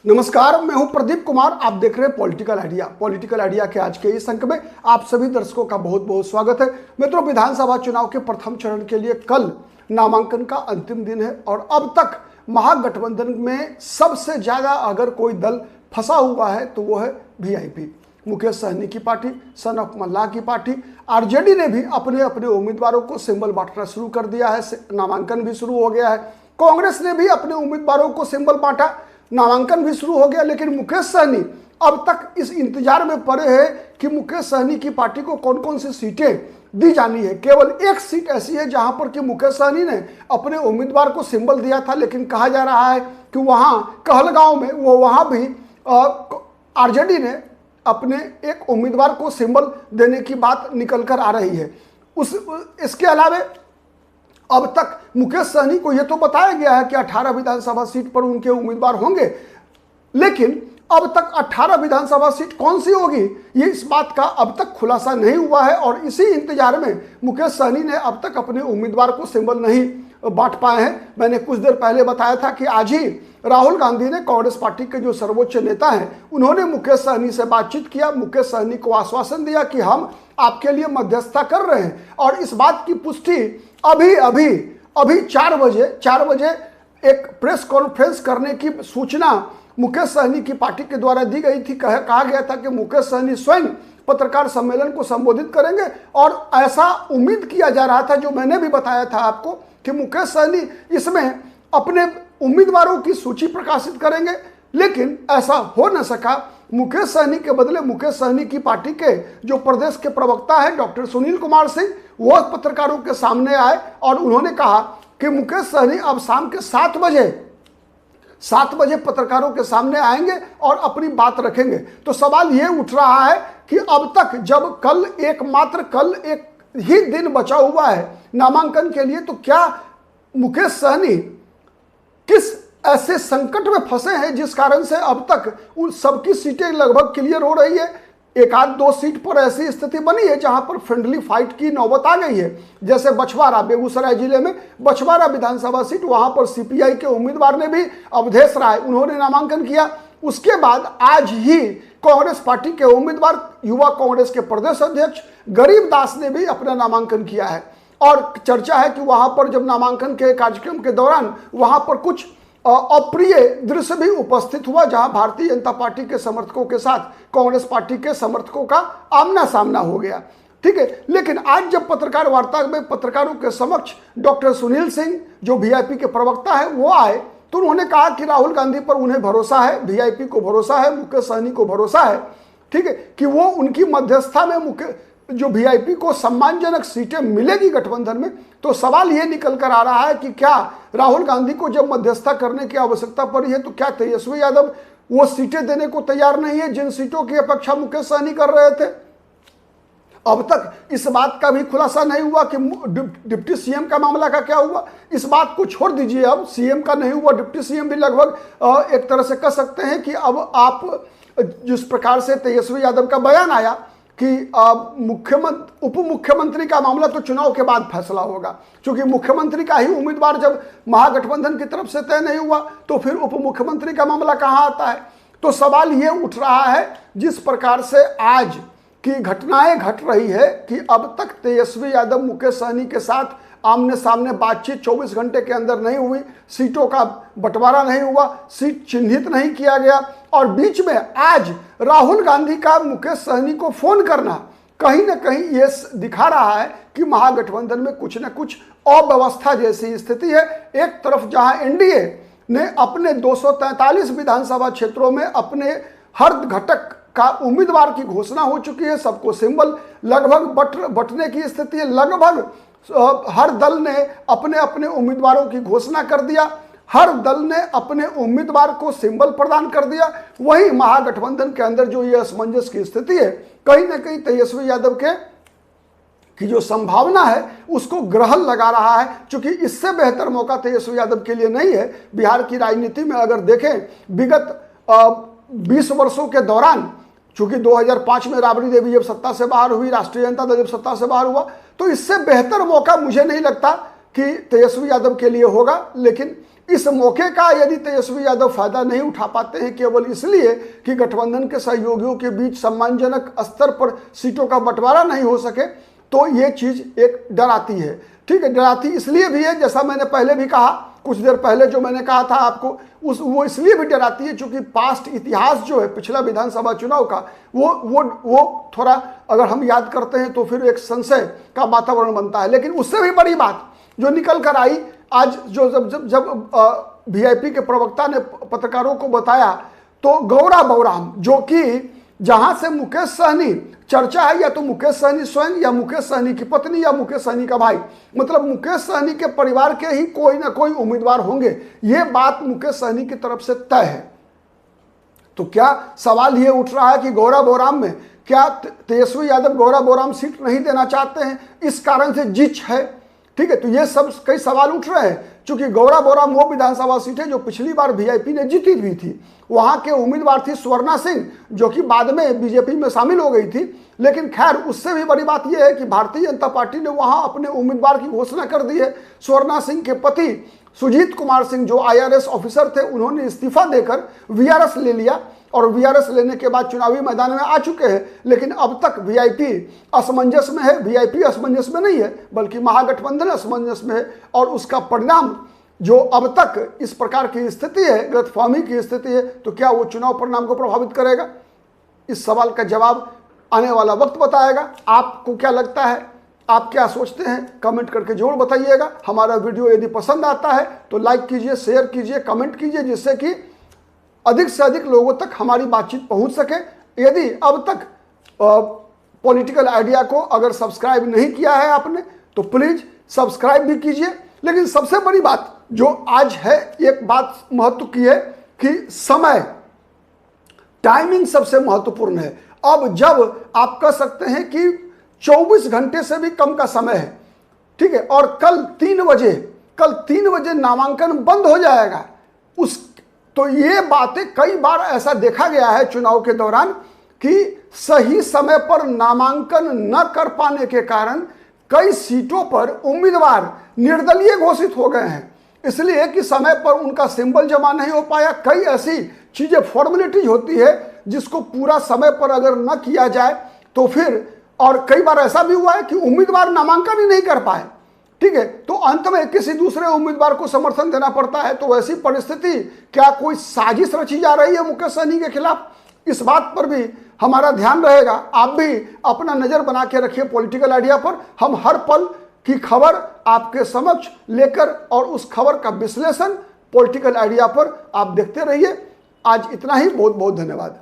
नमस्कार, मैं हूं प्रदीप कुमार। आप देख रहे हैं पॉलिटिकल आइडिया के आज के इस अंक में आप सभी दर्शकों का बहुत बहुत स्वागत है। मित्रों, विधानसभा चुनाव के प्रथम चरण के लिए कल नामांकन का अंतिम दिन है और अब तक महागठबंधन में सबसे ज्यादा अगर कोई दल फंसा हुआ है तो वो है वीआईपी, मुकेश सहनी की पार्टी, सन ऑफ मल्लाह की पार्टी। आरजेडी ने भी अपने अपने उम्मीदवारों को सिंबल बांटना शुरू कर दिया है, नामांकन भी शुरू हो गया है। कांग्रेस ने भी अपने उम्मीदवारों को सिंबल बांटा, नामांकन भी शुरू हो गया। लेकिन मुकेश सहनी अब तक इस इंतजार में पड़े हैं कि मुकेश सहनी की पार्टी को कौन कौन सी सीटें दी जानी है। केवल एक सीट ऐसी है जहां पर कि मुकेश सहनी ने अपने उम्मीदवार को सिंबल दिया था, लेकिन कहा जा रहा है कि वहां कहलगांव में वहां भी आरजेडी ने अपने एक उम्मीदवार को सिंबल देने की बात निकल कर आ रही है। इसके अलावा अब तक मुकेश सहनी को यह तो बताया गया है कि 18 विधानसभा सीट पर उनके उम्मीदवार होंगे, लेकिन अब तक 18 विधानसभा सीट कौन सी होगी ये इस बात का अब तक खुलासा नहीं हुआ है। और इसी इंतजार में मुकेश सहनी ने अब तक अपने उम्मीदवार को सिंबल नहीं बांट पाए हैं। मैंने कुछ देर पहले बताया था कि आज ही राहुल गांधी ने, कांग्रेस पार्टी के जो सर्वोच्च नेता हैं, उन्होंने मुकेश सहनी से बातचीत किया, मुकेश सहनी को आश्वासन दिया कि हम आपके लिए मध्यस्थता कर रहे हैं। और इस बात की पुष्टि अभी 4 बजे एक प्रेस कॉन्फ्रेंस करने की सूचना मुकेश सहनी की पार्टी के द्वारा दी गई थी। कहा गया था कि मुकेश सहनी स्वयं पत्रकार सम्मेलन को संबोधित करेंगे और ऐसा उम्मीद किया जा रहा था, जो मैंने भी बताया था आपको, कि मुकेश सहनी इसमें अपने उम्मीदवारों की सूची प्रकाशित करेंगे। लेकिन ऐसा हो न सका। मुकेश सहनी के बदले मुकेश सहनी की पार्टी के जो प्रदेश के प्रवक्ता है डॉक्टर सुनील कुमार सिंह, वो पत्रकारों के सामने आए और उन्होंने कहा कि मुकेश सहनी अब शाम के 7 बजे पत्रकारों के सामने आएंगे और अपनी बात रखेंगे। तो सवाल ये उठ रहा है कि अब तक जब कल एक ही दिन बचा हुआ है नामांकन के लिए, तो क्या मुकेश सहनी किस ऐसे संकट में फंसे हैं जिस कारण से अब तक उन सबकी सीटें लगभग क्लियर हो रही है। एक आध 2 सीट पर ऐसी स्थिति बनी है जहां पर फ्रेंडली फाइट की नौबत आ गई है, जैसे बछवाड़ा, बेगूसराय जिले में बछवाड़ा विधानसभा सीट, वहां पर सीपीआई के उम्मीदवार ने भी, अवधेश राय, उन्होंने नामांकन किया। उसके बाद आज ही कांग्रेस पार्टी के उम्मीदवार, युवा कांग्रेस के प्रदेश अध्यक्ष गरीब दास ने भी अपना नामांकन किया है। और चर्चा है कि वहां पर जब नामांकन के कार्यक्रम के दौरान वहां पर कुछ अप्रिय दृश्य भी उपस्थित हुआ, जहां भारतीय जनता पार्टी के समर्थकों के साथ कांग्रेस पार्टी के समर्थकों का आमना सामना हो गया। ठीक है, लेकिन आज जब पत्रकार वार्ता में पत्रकारों के समक्ष डॉक्टर सुनील सिंह, जो वीआईपी के प्रवक्ता है, वो आए, तो उन्होंने कहा कि राहुल गांधी पर उन्हें भरोसा है, वीआईपी को भरोसा है, मुकेश सहनी को भरोसा है, ठीक है, कि वो उनकी मध्यस्थता में जो वीआईपी को सम्मानजनक सीटें मिलेगी गठबंधन में। तो सवाल ये निकल कर आ रहा है कि क्या राहुल गांधी को जब मध्यस्थता करने की आवश्यकता पड़ी है, तो क्या तेजस्वी यादव वो सीटें देने को तैयार नहीं है जिन सीटों की अपेक्षा मुकेश सहनी कर रहे थे। अब तक इस बात का भी खुलासा नहीं हुआ कि डिप्टी सीएम का मामला का क्या हुआ। इस बात को छोड़ दीजिए, अब सीएम का नहीं हुआ, डिप्टी सीएम भी लगभग एक तरह से कह सकते हैं कि अब आप जिस प्रकार से तेजस्वी यादव का बयान आया कि उप मुख्यमंत्री का मामला तो चुनाव के बाद फैसला होगा, क्योंकि मुख्यमंत्री का ही उम्मीदवार जब महागठबंधन की तरफ से तय नहीं हुआ तो फिर उप मुख्यमंत्री का मामला कहां आता है। तो सवाल ये उठ रहा है, जिस प्रकार से आज की घटनाएं घट रही है, कि अब तक तेजस्वी यादव मुकेश सहनी के साथ आमने सामने बातचीत 24 घंटे के अंदर नहीं हुई, सीटों का बंटवारा नहीं हुआ, सीट चिन्हित नहीं किया गया, और बीच में आज राहुल गांधी का मुकेश सहनी को फोन करना कहीं ना कहीं ये दिखा रहा है कि महागठबंधन में कुछ न कुछ अव्यवस्था जैसी स्थिति है। एक तरफ जहां एनडीए ने अपने 243 विधानसभा क्षेत्रों में अपने हर घटक का उम्मीदवार की घोषणा हो चुकी है, सबको सिंबल लगभग बंटने की स्थिति है, लगभग हर दल ने अपने अपने उम्मीदवारों की घोषणा कर दिया, हर दल ने अपने उम्मीदवार को सिंबल प्रदान कर दिया। वही महागठबंधन के अंदर जो ये असमंजस की स्थिति है, कहीं ना कहीं तेजस्वी यादव की जो संभावना है उसको ग्रहण लगा रहा है, क्योंकि इससे बेहतर मौका तेजस्वी यादव के लिए नहीं है। बिहार की राजनीति में अगर देखें, विगत 20 वर्षों के दौरान, चूंकि 2005 में राबड़ी देवी जब सत्ता से बाहर हुई, राष्ट्रीय जनता दल जब सत्ता से बाहर हुआ, तो इससे बेहतर मौका मुझे नहीं लगता कि तेजस्वी यादव के लिए होगा। लेकिन इस मौके का यदि तेजस्वी यादव फायदा नहीं उठा पाते हैं केवल इसलिए कि गठबंधन के सहयोगियों के बीच सम्मानजनक स्तर पर सीटों का बंटवारा नहीं हो सके, तो ये चीज एक डराती है। ठीक है, डराती इसलिए भी है, जैसा मैंने पहले भी कहा, कुछ देर पहले जो मैंने कहा था आपको, वो इसलिए भी डराती है क्योंकि पास्ट इतिहास जो है पिछला विधानसभा चुनाव का, वो थोड़ा अगर हम याद करते हैं तो फिर एक संशय का वातावरण बनता है। लेकिन उससे भी बड़ी बात जो निकल कर आई आज, जो जब वीआईपी के प्रवक्ता ने पत्रकारों को बताया, तो गौरा बौराम, जो कि जहां से मुकेश सहनी चर्चा है, या तो मुकेश सहनी स्वयं या मुकेश सहनी की पत्नी या मुकेश सहनी का भाई, मतलब मुकेश सहनी के परिवार के ही कोई ना कोई उम्मीदवार होंगे, ये बात मुकेश सहनी की तरफ से तय है। तो क्या सवाल ये उठ रहा है कि गौरा बौराम में क्या तेजस्वी यादव गौरा बौराम सीट नहीं देना चाहते हैं, इस कारण से जिच है? ठीक है, तो ये सब कई सवाल उठ रहे हैं, क्योंकि गौरा बौराम वो विधानसभा सीट है जो पिछली बार वीआईपी ने जीती भी थी। वहां के उम्मीदवार थी स्वर्णा सिंह, जो कि बाद में बीजेपी में शामिल हो गई थी। लेकिन खैर, उससे भी बड़ी बात यह है कि भारतीय जनता पार्टी ने वहां अपने उम्मीदवार की घोषणा कर दी है। स्वर्णा सिंह के पति सुजीत कुमार सिंह जो IRS ऑफिसर थे, उन्होंने इस्तीफा देकर VRS ले लिया और VRS लेने के बाद चुनावी मैदान में आ चुके हैं। लेकिन अब तक वीआईपी असमंजस में है, वीआईपी असमंजस में नहीं है बल्कि महागठबंधन असमंजस में है, और उसका परिणाम जो अब तक इस प्रकार की स्थिति है, गलतफहमी की स्थिति है, तो क्या वो चुनाव परिणाम को प्रभावित करेगा? इस सवाल का जवाब आने वाला वक्त बताएगा। आपको क्या लगता है, आप क्या सोचते हैं, कमेंट करके जरूर बताइएगा। हमारा वीडियो यदि पसंद आता है तो लाइक कीजिए, शेयर कीजिए, कमेंट कीजिए, जिससे कि अधिक से अधिक लोगों तक हमारी बातचीत पहुंच सके। यदि अब तक पॉलिटिकल आइडिया को अगर सब्सक्राइब नहीं किया है आपने, तो प्लीज सब्सक्राइब भी कीजिए। लेकिन सबसे बड़ी बात जो आज है, एक बात महत्व की है कि समय, टाइमिंग सबसे महत्वपूर्ण है। अब जब आप कह सकते हैं कि 24 घंटे से भी कम का समय है, ठीक है, और कल 3 बजे नामांकन बंद हो जाएगा, तो ये बातें कई बार ऐसा देखा गया है चुनाव के दौरान कि सही समय पर नामांकन न कर पाने के कारण कई सीटों पर उम्मीदवार निर्दलीय घोषित हो गए हैं, इसलिए कि समय पर उनका सिंबल जमा नहीं हो पाया। कई ऐसी चीजें, फॉर्मेलिटीज होती है जिसको पूरा समय पर अगर न किया जाए तो फिर, और कई बार ऐसा भी हुआ है कि उम्मीदवार नामांकन ही नहीं कर पाए, ठीक है, तो अंत में किसी दूसरे उम्मीदवार को समर्थन देना पड़ता है। तो वैसी परिस्थिति, क्या कोई साजिश रची जा रही है मुकेश सहनी के खिलाफ? इस बात पर भी हमारा ध्यान रहेगा। आप भी अपना नजर बना के रखिए पॉलिटिकल आइडिया पर। हम हर पल की खबर आपके समक्ष लेकर, और उस खबर का विश्लेषण पॉलिटिकल आइडिया पर आप देखते रहिए। आज इतना ही, बहुत बहुत धन्यवाद।